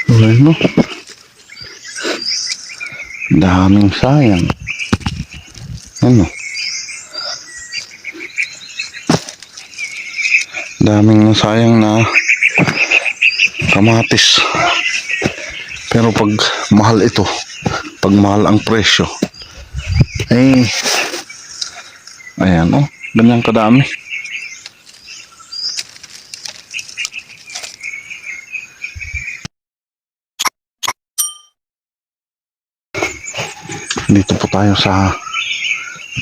Ano? Daming sayang. Ano? Daming sayang na kamatis. Pero pag mahal ito, pag mahal ang presyo, ay ayan oh, ganyan kadami. Dito po tayo sa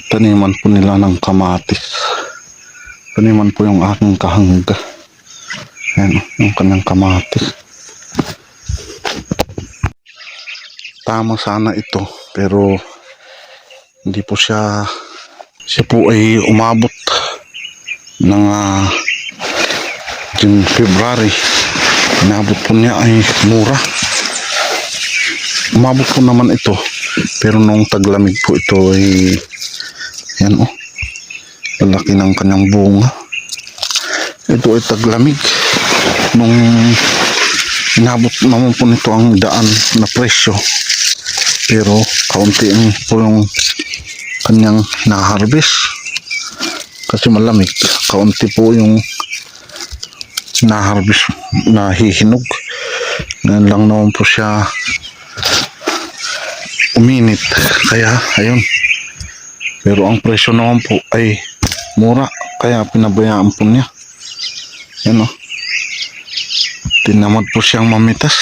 taniman po nila ng kamatis. Taniman po yung aking kahangga. Ayan, yung kanyang kamatis. Tama sana ito, pero hindi po siya po ay umabot ng June, February. Inabot po niya ay mura. Umabot po naman ito, pero nung taglamig po ito ay yan oh, lalaki ng kanyang bunga. Ito ay taglamig. Nung inabot naman po nito ang daan na presyo, pero kaunti po yung kanyang na-harvest kasi malamig. Kaunti po yung na-harvest, nahihinog. Ngayon lang naman po siya uminit, kaya ayun. Pero ang presyo naman po ay mura, kaya pinabayaan po niya. Yan o, tinamad po siyang mamitas.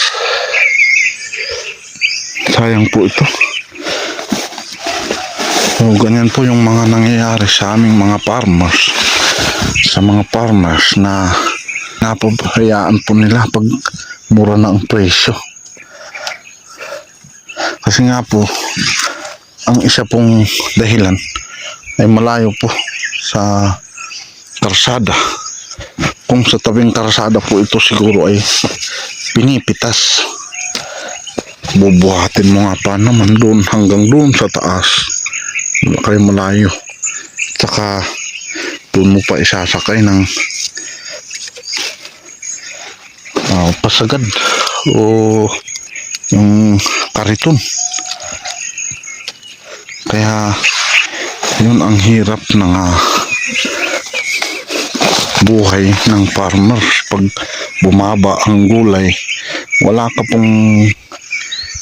Sayang po ito. So ganyan po yung mga nangyayari sa aming mga farmers, sa mga farmers na napabayaan po nila pag mura na ang presyo. Kasi nga po, ang isa pong dahilan ay malayo po sa karsada. Kung sa tabing karsada po ito siguro ay pinipitas, bubuhatin mo nga pa naman doon hanggang doon sa taas, kaya malayo. Tsaka doon mo pa isasakay ng pasagad o yung kariton. Kaya yun ang hirap ng buhay ng farmer. Pag bumaba ang gulay, wala ka pong,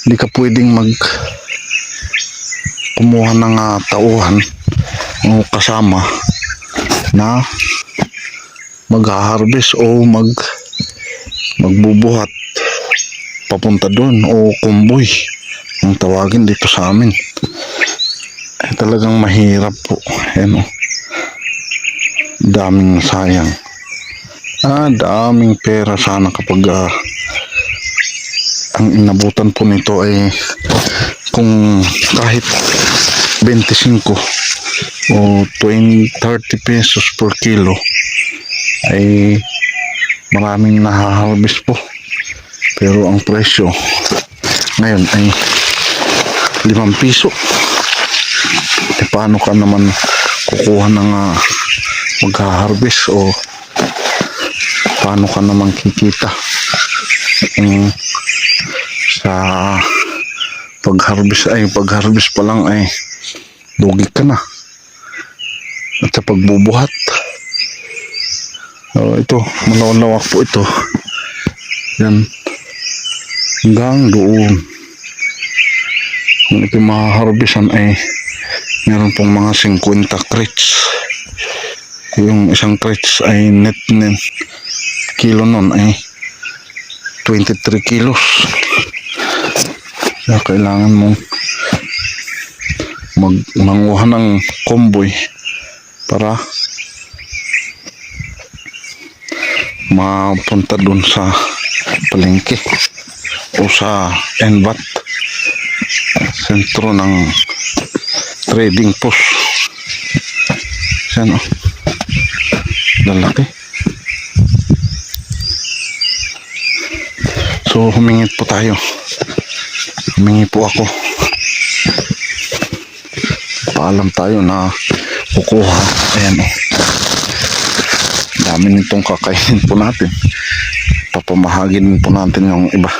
hindi ka pwedeng kumuha ng tauhan o kasama na mag-harvest o magbubuhat papunta doon, o kumboy ang tawagin dito sa amin. Talagang mahirap po. Ayan o, daming sayang. Daming pera sana kapag ang inabutan po nito ay kung kahit 25 o 20, 30 pesos per kilo, ay maraming nahaharvest po. Pero ang presyo ngayon ay 5 piso. Paano ka naman kukuha ng mag-harvest, o paano ka naman kikita sa pag-harvest pa lang ay lugi ka na, at sa pagbubuhat. Ito, malawak po ito. Yan, hanggang doon. Kung ito maharvestan ay meron pong mga 50 crates. Yung isang crates ay net kilo nun ay 23 kilos. Kaya kailangan mong manguha ng komboy para mapunta dun sa palengke o sa NBAT, sentro ng trading post. Yan o, lalaki. So humingi po tayo, humingi po ako, paalam tayo na kukuha. Ayan o, dami nitong kakainin po natin, papamahagin po natin yung iba.